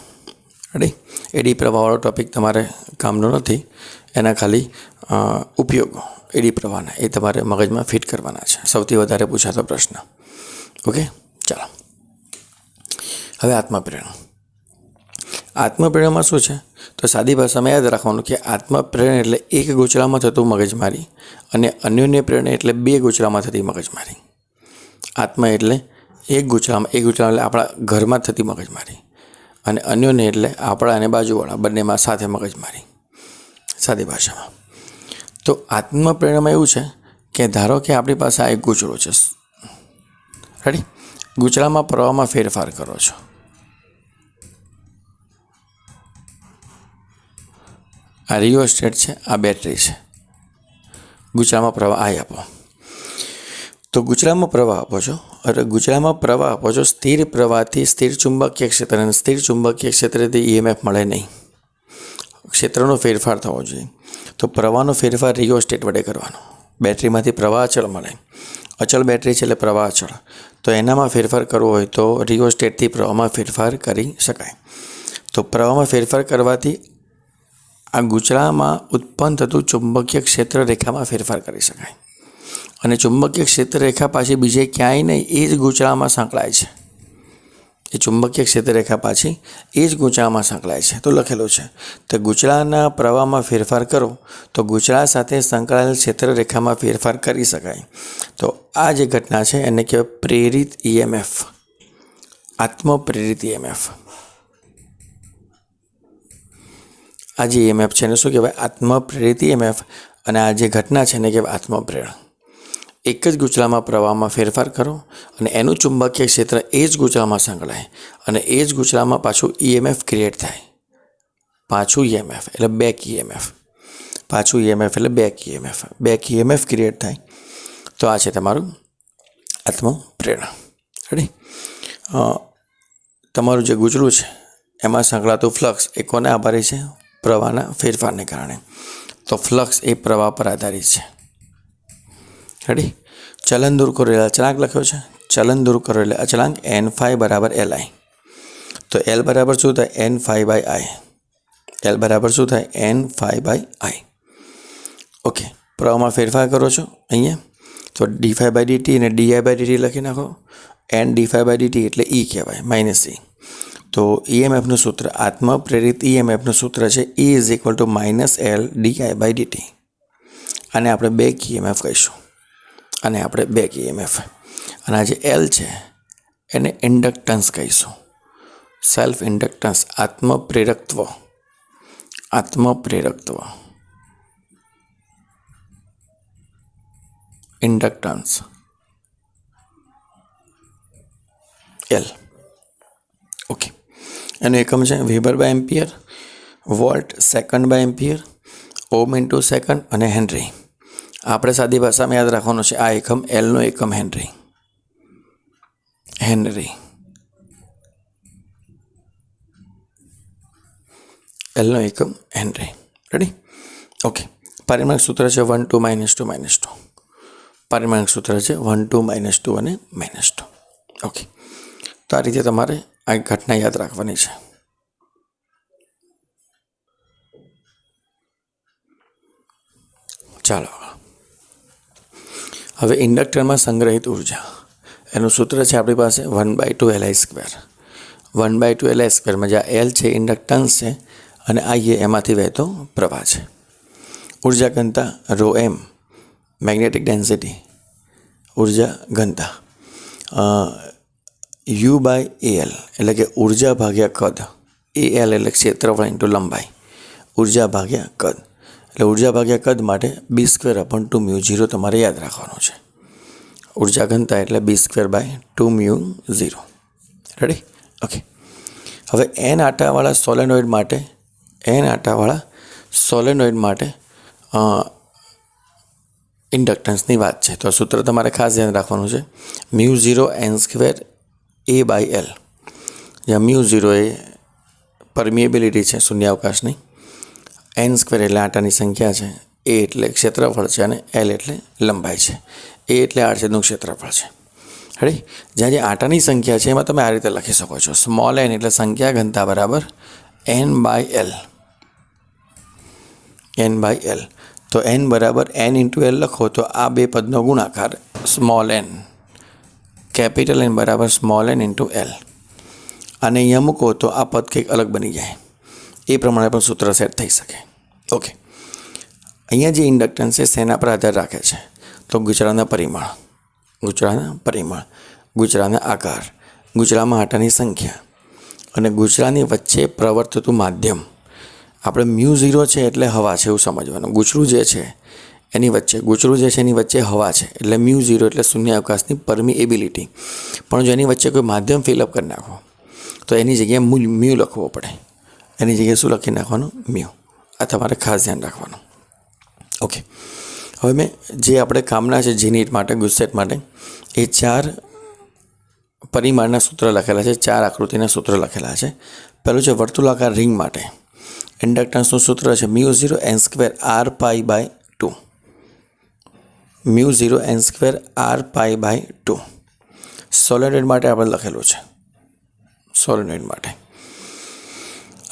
[SPEAKER 1] રેડી? એડી પ્રવાહવાળો ટોપિક તમારે કામનો નથી, એના ખાલી ઉપયોગો એડી પ્રવાહના એ તમારે મગજમાં ફિટ કરવાના છે. સૌથી વધારે પૂછાતો પ્રશ્ન. ઓકે, ચાલો. હવે આત્મપ્રેરણા. આત્મપ્રેરણામાં શું છે? તો સાદી ભાષામાં યાદ રાખવાનું કે આત્મપ્રેરણા એટલે એક ગૂંચળામાં થતું મગજમારી અને અન્યોન્ય પ્રેરણા એટલે બે ગૂંચળામાં થતી મગજમારી. આત્મા એટલે એક ગૂંચળામાં એટલે આપણા ઘરમાં થતી મગજમારી અને અન્યોન્ય એટલે આપણા અને બાજુવાળા બંનેમાં સાથે મગજમારી, સાદી ભાષામાં. તો આત્મપ્રેરણામાં એવું છે કે ધારો કે આપણી પાસે આ એક ગૂંચળો છે, રેડી? ગૂંચળામાં પ્રવાહમાં ફેરફાર કરો છો. આ રિયોસ્ટેટ છે, આ બેટરી છે. ગૂંચળામાં પ્રવાહ આપો. તો ગૂંચળામાં પ્રવાહ આપો છો, એટલે ગૂંચળામાં પ્રવાહ આપો છો. સ્થિર પ્રવાહથી સ્થિર ચુંબકીય ક્ષેત્ર અને સ્થિર ચુંબકીય ક્ષેત્રથી EMF મળે નહીં, ક્ષેત્રનો ફેરફાર થવો જોઈએ. તો પ્રવાહનો ફેરફાર રિયોસ્ટેટ વડે કરવાનો. બેટરીમાંથી પ્રવાહ અચળ મળે, અચળ બેટરી છે એટલે પ્રવાહ અચળ. તો એનામાં ફેરફાર કરવો હોય તો રિયોસ્ટેટથી પ્રવાહમાં ફેરફાર કરી શકાય. તો પ્રવાહમાં ફેરફાર કરવાથી આ ગૂંચળામાં ઉત્પન્ન થતું ચુંબકીય ક્ષેત્ર રેખામાં ફેરફાર કરી શકાય અને ચુંબકીય ક્ષેત્ર રેખા પાછી બીજે ક્યાંય નહીં, એ જ ગૂંચળામાં સંકળાય છે. એ ચુંબકીય ક્ષેત્ર રેખા પાછી એ જ ગૂંચળામાં સંકળાય છે. તો લખેલું છે તો ગૂંચળાના પ્રવાહમાં ફેરફાર કરો તો ગૂંચળા સાથે સંકળાયેલ ક્ષેત્ર રેખામાં ફેરફાર કરી શકાય. તો આ જે ઘટના છે એને કહેવાય પ્રેરિત EMF, આત્મપ્રેરિત EMF. આ જે EMF છે એને શું કહેવાય? આત્મપ્રેરિત EMF. અને આ જે ઘટના છે એને કહેવાય આત્મપ્રેરણા. એક જ ગૂંચળામાં પ્રવાહમાં ફેરફાર કરો અને એનું ચુંબકીય ક્ષેત્ર એ જ ગૂંચળામાં સંકળાય અને એ જ ગૂંચળામાં પાછું EMF ક્રિએટ થાય. પાછું EMF એટલે બેક EMF. પાછું EMF એટલે back EMF. Back EMF create થાય. તો આ છે તમારું આત્મપ્રેરણા. રેડી? તમારું જે ગૂંચળું છે એમાં સંકળાતું ફ્લક્સ એ કોને આભારી છે? પ્રવાહના ફેરફારને કારણે. તો ફ્લક્સ એ પ્રવાહ પર આધારિત છે. રેડી? ચલન દૂર કરો એટલે અચળાંક લખ્યો છે. ચલન દૂર કરો એટલે અચળાંક N∅ = Li. તો L બરાબર શું થાય? N∅/I. L બરાબર શું થાય? N∅/I. ઓકે. પ્રવાહમાં ફેરફાર કરો છો અહીંયા, તો dϕ/dt અને di/dt લખી નાખો. N dϕ/dt એટલે E કહેવાય, -E. તો EMFનું સૂત્ર, આત્મપ્રેરિત EMFનું સૂત્ર છે E = -L di/dt. આને આપણે બેક EMF કહીશું. અને આપણે બેક EMF. અને આ જે L છે એને ઇન્ડક્ટન્સ કહીશું, સેલ્ફ ઇન્ડક્ટન્સ, આત્મપ્રેરકત્વ. આત્મપ્રેરકત્વ, ઇન્ડક્ટન્સ L. ઓકે. એનું એકમ છે weber ampere, volt second ampere, ohm × second અને હેનરી. આપણે સાદી ભાષામાં યાદ રાખવાનું છે આ એકમ Lનો એકમ હેનરી. હેનરી Lનો એકમ હેનરી. રેડી? ઓકે. પારિમાણિક સૂત્ર છે 1 2 -2 -2. પારિમાણિક સૂત્ર છે 1 2 -2 અને -2. ઓકે. તો આ રીતે તમારે આ ઘટના યાદ રાખવાની છે. ચાલો, હવે ઇન્ડક્ટરમાં સંગ્રહિત ઉર્જા એનું સૂત્ર છે આપણી પાસે 1/2 Li². 1/2 Li²માં જ્યાં L છે ઇન્ડક્ટન્સ છે અને I એમાંથી વહેતો પ્રવાહ છે. ઉર્જા ઘનતા ρm, મેગ્નેટિક ડેન્સિટી, ઉર્જા ઘનતા. U/Al એટલે કે ઉર્જા ભાગ્યા કદ. Al એટલે ક્ષેત્રફળ × લંબાઈ, ઉર્જા ભાગ્યા કદ. એટલે ઉર્જા ભાગ્યા કદ માટે b²/2μ0 તમારે યાદ રાખવાનું છે. ઉર્જા ઘનતા એટલે b²/2μ0. રેડી? ઓકે. હવે n આટાવાળા સોલેનોઇડ માટે ઇન્ડક્ટન્સની વાત છે. તો સૂત્ર તમારે ખાસ ધ્યાન રાખવાનું છે. μ0 n²a/l, જ્યાં μ0 એ પરમિએબિલિટી છે, શૂન્યાવકાશની. n² એટલે આટાની સંખ્યા છે, a એટલે ક્ષેત્રફળ છે અને l એટલે લંબાઈ છે. a એટલે આડછેદનું ક્ષેત્રફળ છે. રેડી? જ્યાં જે આટાની સંખ્યા છે એમાં તમે આ રીતે લખી શકો છો. સ્મોલ n એટલે સંખ્યા ઘનતા બરાબર n/l. તો n બરાબર n × l લખો તો આ બે પદનો ગુણાકાર સ્મોલ n, કેપિટલ N બરાબર સ્મોલ n × l. અને અહીંયા મૂકો તો આ પદ કંઈક અલગ બની જાય. એ પ્રમાણે પણ સૂત્ર સેટ થઈ શકે. ઓકે. અહીંયા જે ઇન્ડક્ટન્સ છે શેના પર આધાર રાખે છે? તો ગુચરાના પરિમાણ, ગુચરાના આકાર, ગુચરામાં આટાની સંખ્યા અને ગુચરાની વચ્ચે પ્રવર્તતું માધ્યમ. આપણે μ0 છે એટલે હવા છે એવું સમજવાનું. ગુચરું જે છે એની વચ્ચે હવા છે એટલે μ0 એટલે શૂન્યાવકાશની પરમિએબિલિટી. પણ જો એની વચ્ચે કોઈ માધ્યમ ફિલઅપ કરી નાખો તો એની જગ્યાએ મ્યુ લખવો પડે. એની જગ્યાએ શું લખી નાખવાનું? મ્યુ. આ તમારે ખાસ ધ્યાન રાખવાનું. ઓકે. હવે મેં જે આપણે કામના છે જીનીટ માટે, ગુસ્સેટ માટે, એ 4 પરિમાણના સૂત્ર લખેલા છે, 4 આકૃતિના સૂત્ર લખેલા છે. પહેલું છે વર્તુળાકાર રિંગ માટે ઇન્ડક્ટન્સનું સૂત્ર છે μ0 n²r²/2. μ0 n²r²/2. સોલેનોઇડ માટે આપણે લખેલું છે. સોલેનોઇડ માટે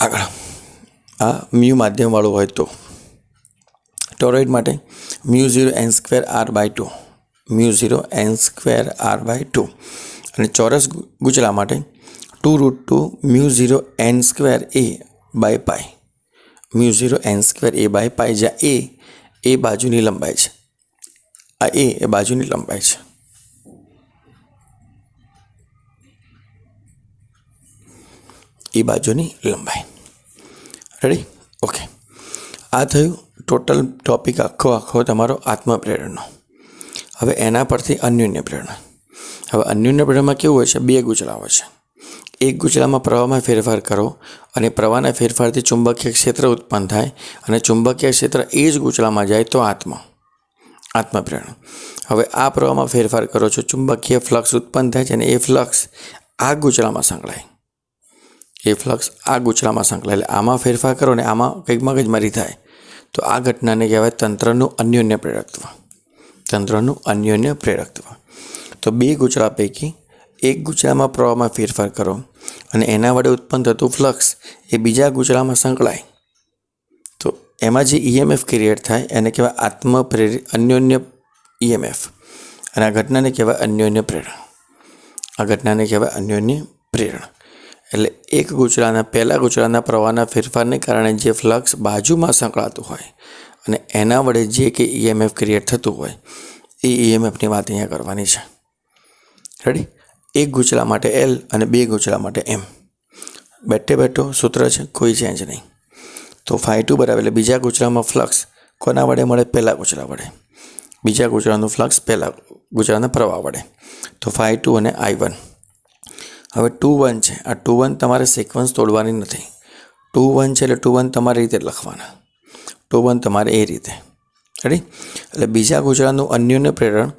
[SPEAKER 1] આગળ આ મ્યુ માધ્યમવાળું હોય તો. ટોરોઇડ માટે μ0 n²r/2. અને ચોરસ ગુચલા માટે 2√2 μ0 n²a/π. μ0 n²a/π, જ્યાં એ બાજુની લંબાઈ છે. આ એ બાજુની લંબાઈ છે. રેડી? ઓકે. આ થયું ટોટલ ટોપિક આખો તમારો આત્મપ્રેરણનો. હવે એના પરથી અન્યોન્ય પ્રેરણા. હવે અન્યોન્ય પ્રેરણામાં કેવું હોય છે? 2 ગુચલા હોય છે. એક ગુચલામાં પ્રવાહમાં ફેરફાર કરો અને પ્રવાહના ફેરફારથી ચુંબકીય ક્ષેત્ર ઉત્પન્ન થાય અને ચુંબકીય ક્ષેત્ર એ જ ગુચલામાં જાય તો આત્મપ્રેરણા. હવે આ પ્રવાહમાં ફેરફાર કરો છો, ચુંબકીય ફ્લક્સ ઉત્પન્ન થાય છે અને એ ફ્લક્સ આ ગુચલામાં સંકળાય. એટલે આમાં ફેરફાર કરો ને આમાં કંઈક મગજમારી થાય તો આ ઘટનાને કહેવાય તંત્રનું અન્યોન્ય પ્રેરકત્વ. તો 2 ગુચલા પૈકી એક ગુચલામાં પ્રવાહમાં ફેરફાર કરો અને એના વડે ઉત્પન્ન થતું ફ્લક્સ એ બીજા ગુચલામાં સંકળાય તો એમાં જે EMF ક્રિએટ થાય એને કહેવાય અન્યોન્ય EMF. અને આ ઘટનાને કહેવાય અન્યોન્ય પ્રેરણ. એટલે એક પહેલા ગુચલાના પ્રવાહના ફેરફારને કારણે જે ફ્લક્સ બાજુમાં સંકળાતું હોય અને એના વડે જે કે EMF ક્રિએટ થતું હોય એ EMFની વાત અહીંયા કરવાની છે. રેડી? એક ગુચલા માટે L અને 2 ગુચલા માટે M. બેઠો સૂત્ર છે, કોઈ ચેન્જ નહીં. તો ∅2 બરાબર એટલે બીજા ગુચલામાં ફ્લક્સ કોના વડે મળે? પહેલા ગુચલા વડે. બીજા ગુચલાનું ફ્લક્સ પહેલા ગુચલાના પ્રવાહ વડે. તો ∅2 અને I1. હવે 2-1 છે. આ 2-1 તમારે સિક્વન્સ તોડવાની નથી. 2-1 છે એટલે 2-1 તમારી રીતે લખવાના. 2-1 તમારે એ રીતે. રેડી? એટલે બીજા ગુચલાનું અન્યોન્ય પ્રેરણ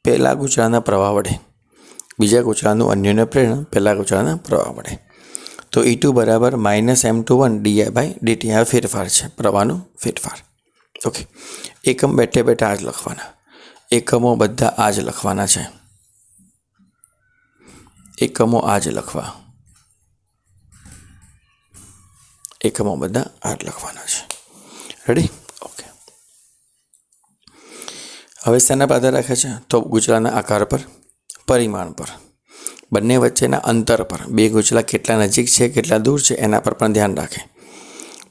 [SPEAKER 1] પહેલા ગુચલાના પ્રવાહ વડે. તો E2 બરાબર -M21 di/dt. આ ફેરફાર છે, પ્રવાહનો ફેરફાર. ઓકે. એકમ બેઠે આ જ લખવાના. એકમો બધા આ જ લખવાના છે. રેડી? ઓકે. હવે શેના પર આધાર રાખે છે? તો ગુચલાના આકાર પર, પરિમાણ પર, બંને વચ્ચેના અંતર પર. 2 ગુચલા કેટલા નજીક છે, કેટલા દૂર છે એના પર પણ ધ્યાન રાખે.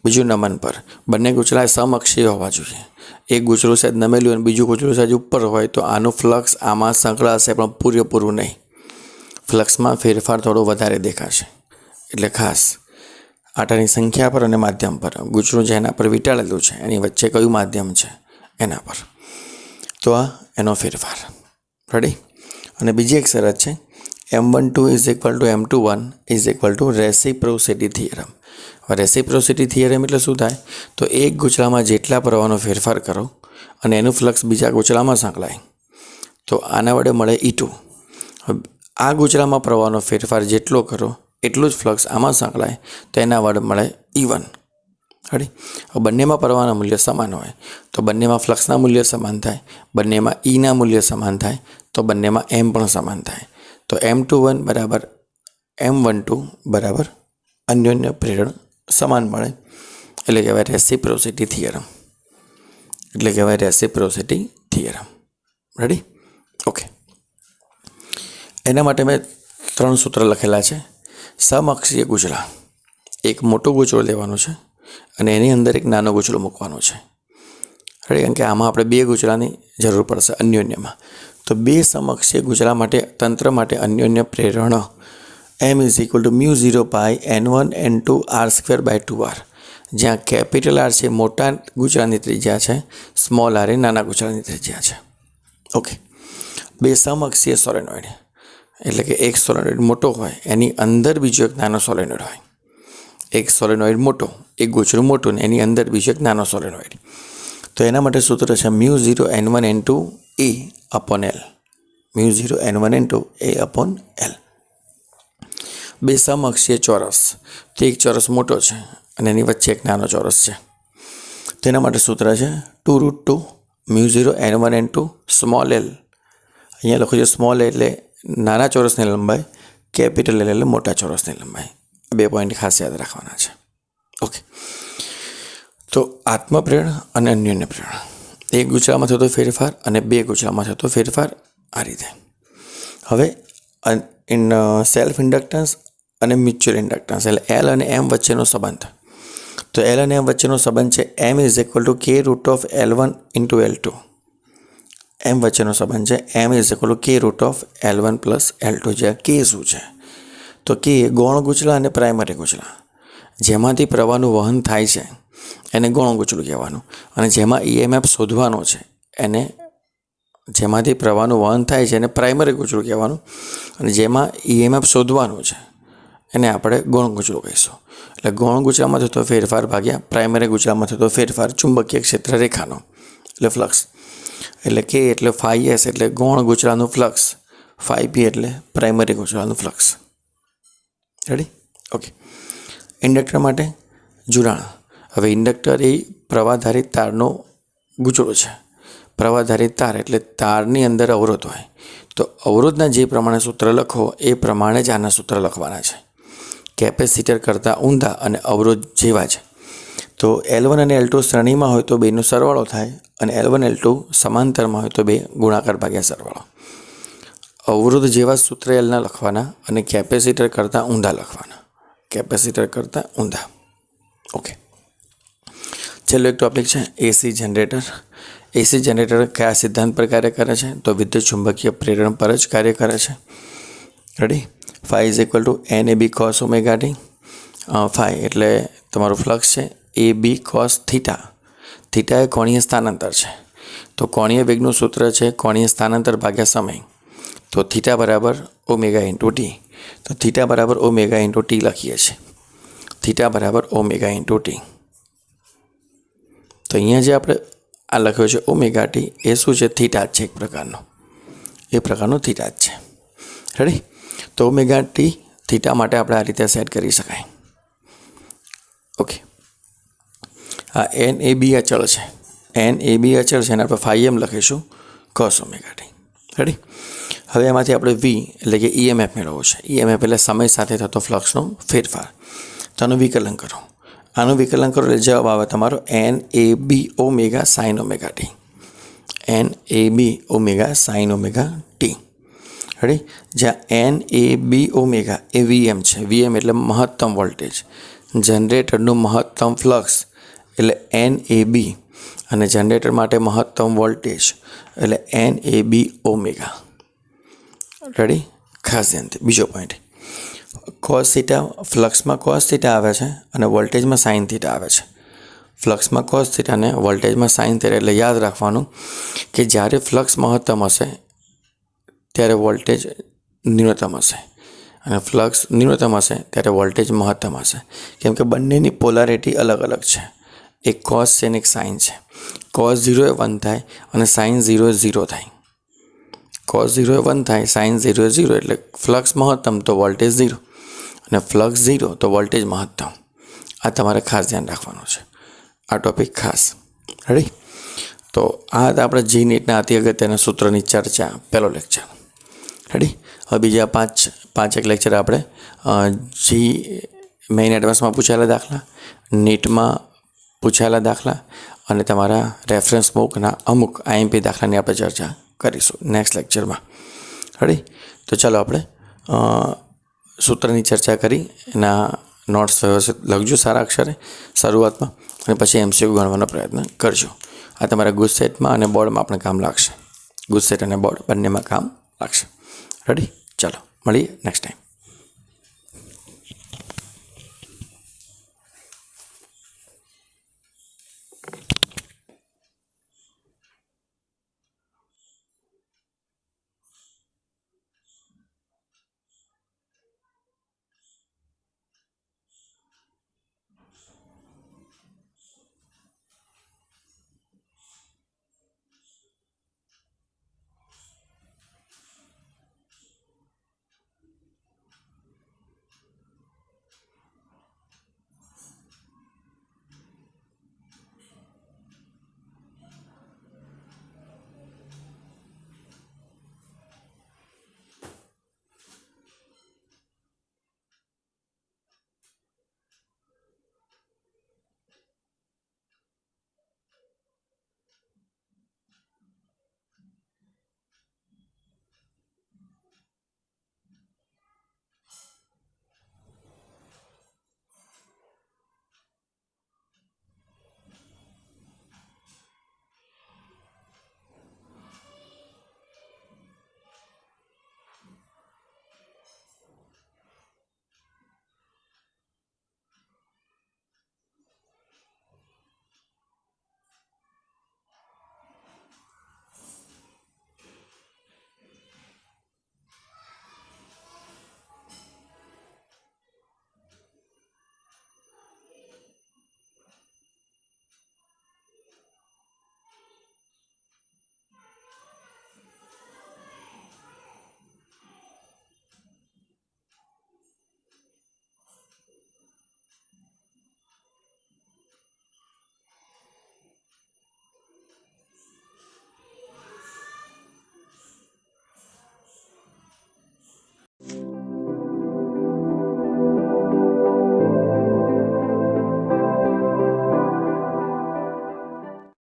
[SPEAKER 1] બીજું નમન પર. બંને ગુચલા સમઅક્ષીય હોવા જોઈએ. એક ગુચલું સાહેબ નમેલું અને બીજું ગુચલું સાહેબ ઉપર હોય તો આનું ફ્લક્સ આમાં સંકળાશે પણ પૂરેપૂરું નહીં. ફ્લક્સમાં ફેરફાર થોડો વધારે દેખાશે. એટલે ખાસ આટાની સંખ્યા પર અને માધ્યમ પર, ગૂંચળું જેના પર વીંટાળેલું છે એની વચ્ચે કયું માધ્યમ છે એના પર. તો આ એનો ફેરફાર. રેડી. અને બીજી એક શરત છે M12 is equal two M21 is equal two reciprocity theorem. હવે રેસિપ્રોસિટી થિયરમ એટલે શું થાય? તો એક ગૂંચળામાં જેટલા પ્રવાહનો ફેરફાર કરો અને એનું ફ્લક્સ બીજા ગૂંચળામાં સંકળાય તો આના વડે મળે E2. આ ગૂંચળામાં પ્રવાહનો ફેરફાર જેટલો કરો એટલું જ ફ્લક્સ આમાં સંકળાય તો એના વડે મળે E1. રેડી. બંનેમાં પ્રવાહના મૂલ્ય સમાન હોય તો બંનેમાં ફ્લક્સના મૂલ્ય સમાન થાય, બંનેમાં Eના મૂલ્ય સમાન થાય તો બંનેમાં M પણ સમાન થાય. તો M21 બરાબર M12 બરાબર અન્યોન્ય પ્રેરણ સમાન મળે એટલે કહેવાય રેસિપ્રોસિટી થિયરમ. રેડી. ઓકે. એના માટે મેં 3 સૂત્ર લખેલા છે. સમઅક્ષીય ગૂંચળા, એક મોટું ગૂંચળું લેવાનું છે અને એની અંદર એક નાનો ગૂંચળો મૂકવાનો છે. રેડી. કારણ કે આમાં આપણે 2 ગૂંચળાની જરૂર પડશે અન્યોન્યમાં. તો 2 સમઅક્ષીય ગૂંચળા માટે તંત્ર માટે અન્યોન્ય પ્રેરણ M is equal to μ0 pi N1 N2 R²/2R, જ્યાં કેપિટલ R છે મોટા ગૂંચળાની ત્રિજ્યા છે, સ્મોલ R એ નાના ગૂંચળાની ત્રિજ્યા છે. ઓકે. 2 સમઅક્ષીય સોલેનોઇડ એટલે કે એક સોલેનોઇડ મોટો હોય એની અંદર બીજો એક નાનો સોલેનોઇડ હોય. એક સોલેનોઇડ મોટો, એક ગૂંચળું મોટું ને એની અંદર બીજો એક નાનો સોલેનોઇડ. તો એના માટે સૂત્ર છે μ0 N1 N2 A/L. μ0 N1 N2 A/L. 2 સમઅક્ષીય ચોરસ, તો એક ચોરસ મોટો છે અને એની વચ્ચે એક નાનો ચોરસ છે. તેના માટે સૂત્ર છે 2√2 μ0 N1 N2 સ્મોલ l. અહીંયા લખું છે સ્મોલ એટલે નાના ચોરસની લંબાઈ, કેપિટલ L એટલે મોટા ચોરસની લંબાઈ. 2 પોઈન્ટ ખાસ યાદ રાખવાના છે. ઓકે. તો આત્મપ્રેરણ અને અન્યોન્ય પ્રેરણ, એક ગૂંચળામાં થતો ફેરફાર અને 2 ગૂંચળામાં થતો ફેરફાર આ રીતે. હવે સેલ્ફ ઇન્ડક્ટન્સ અને મ્યુચ્યુઅલ ઇન્ડક્ટન્સ એટલે L અને M વચ્ચેનો સંબંધ. તો L અને M વચ્ચેનો સંબંધ છે M is equal two K√L1 into L2. M વચ્ચેનો સંબંધ છે M is equal two K√L1 plus L2. જ્યાં K શું છે? તો K ગૌણ ગૂંચળા અને પ્રાઇમરી ગૂંચળા. જેમાંથી પ્રવાહનું વહન થાય છે એને ગૌણ ગૂંચળું કહેવાનું, અને જેમાં EMF શોધવાનો છે એને, જેમાંથી પ્રવાહનું વહન થાય છે એને પ્રાઇમરી ગૂંચળું કહેવાનું, અને જેમાં EMF શોધવાનું છે એને આપણે ગૌણ ગૂંચળું કહીશું. એટલે ગૌણ ગૂંચળામાં થતો ફેરફાર ભાગ્યા પ્રાઇમરી ગૂંચળામાં થતો ફેરફાર ચુંબકીય ક્ષેત્ર રેખાનો એટલે ફ્લક્સ. એટલે K એટલે φS એટલે ગૌણ ગૂંચળાનું ફ્લક્સ, φP એટલે પ્રાઇમરી ગૂંચળાનું ફ્લક્સ. રેડી. ઓકે. ઇન્ડક્ટર માટે જોડાણ. હવે ઇન્ડક્ટર એ પ્રવાહધારિત તારનો ગૂંચળો છે. પ્રવાહધારિત તાર એટલે તારની અંદર અવરોધ હોય તો અવરોધના જે પ્રમાણે સૂત્ર લખો એ પ્રમાણે જ આના સૂત્ર લખવાના છે. કેપેસિટર કરતાં ઊંધા અને અવરોધ જેવા છે. તો L1 અને L2 શ્રેણીમાં હોય તો 2નો સરવાળો થાય અને L1 L2 સમાંતરમાં હોય તો 2 ગુણાકાર ભાગ્યા સરવાળો. અવરોધ જેવા સૂત્ર Lના લખવાના અને કેપેસિટર કરતાં ઊંધા લખવાના. ઓકે. છેલ્લો એક ટોપિક છે એસી જનરેટર. એસી જનરેટર કયા સિદ્ધાંત પર કાર્ય કરે છે? તો વિદ્યુત ચુંબકીય પ્રેરણ પર જ કાર્ય કરે છે. Ready. Phi is equal to NAB cos omega t. Phi એટલે તમારું ફ્લક્સ છે AB cos થીટા. થીટા એ કોણીય સ્થાનાંતર છે. તો કોણીય વેગનું સૂત્ર છે કોણીય સ્થાનાંતર ભાગ્યા સમય. તો થીટા બરાબર ઓમેગા ઇન્ટુ ટી. તો થીટા બરાબર ઓમેગા ઇન્ટુ ટી લખીએ છીએ. થીટા બરાબર ઓમેગા ઇન્ટુ ટી. તો અહીંયા જે આપણે આ લખ્યો છે ઓમેગા ટી એ શું છે? થીટા જ છે એક પ્રકારનો. એ પ્રકારનો થીટા જ છે. રેડી. તો ઓમેગા ટી થીટા માટે આપણે આ રીતે સેટ કરી શકાય. ઓકે. આ NAB અચળ છે. NAB અચળ છે અને આપણે ફાઈ એમ લખીશું cos ઓમેગા ટી. રેડી. હવે એમાંથી આપણે V એટલે કે EMF મેળવવો છે. EMF એટલે સમય સાથે થતો ફ્લક્સનો ફેરફાર. તો આનું વિકલન કરો. આનું વિકલન કરો એટલે જવાબ આવે તમારો NAB omega sine omega T. NAB omega sine omega T. Ready. જ્યાં NAB ઓમેગા એ VM છે. VM એટલે મહત્તમ વોલ્ટેજ. જનરેટરનું મહત્તમ ફ્લક્સ એટલે NAB અને જનરેટર માટે મહત્તમ વોલ્ટેજ એટલે NAB ઓમેગા. રેડી. ખાસ ધ્યાનથી બીજો પોઈન્ટ, કોસ થીટા ફ્લક્સમાં કોસ થીટા આવે છે અને વોલ્ટેજમાં સાઇન થીટા આવે છે. ફ્લક્સમાં કોસ થીટા અને વોલ્ટેજમાં સાઇન થીટા. એટલે યાદ રાખવાનું કે જ્યારે ફ્લક્સ મહત્તમ હશે ત્યારે વોલ્ટેજ ન્યૂનતમ હશે અને ફ્લક્સ ન્યૂનતમ હશે ત્યારે વોલ્ટેજ મહત્તમ હશે, કેમ કે બંનેની પોલારિટી અલગ અલગ છે. એક કોસ છે અને એક સાઇન છે. કોસ 0 એ 1 થાય અને સાઇન 0 એ 0 થાય. કોસ 0 એ 1 થાય, સાઇન 0 એ 0, એટલે ફ્લક્સ મહત્તમ તો વોલ્ટેજ 0 અને ફ્લક્સ 0 તો વોલ્ટેજ મહત્તમ. આ તમારે ખાસ ધ્યાન રાખવાનું છે, આ ટોપિક ખાસ. રેડી? તો આ હતા આપણે જી નીટના અતિ અગત્યના સૂત્રની ચર્ચા, પહેલો લેક્ચર. રેડી? હવે બીજા પાંચેક લેક્ચર આપણે જી મેઇન એડવાન્સમાં પૂછાયેલા દાખલા, નીટમાં પૂછાયેલા દાખલા અને તમારા રેફરન્સ બુકના અમુક આઈએમપી દાખલાની આપણે ચર્ચા કરીશું નેક્સ્ટ લેક્ચરમાં. રેડી? તો ચાલો આપણે સૂત્રની ચર્ચા કરી, એના નોટ્સ વ્યવસ્થિત લખજો સારા અક્ષરે શરૂઆતમાં અને પછી એમસીક્યુ ગણવાનો પ્રયત્ન કરજો. આ તમારા ગુજસેટમાં અને બોર્ડમાં આપણે કામ લાગશે. ગુજસેટ અને બોર્ડ બંનેમાં કામ લાગશે. રેડી? ચાલો મળીએ નેક્સ્ટ ટાઈમ.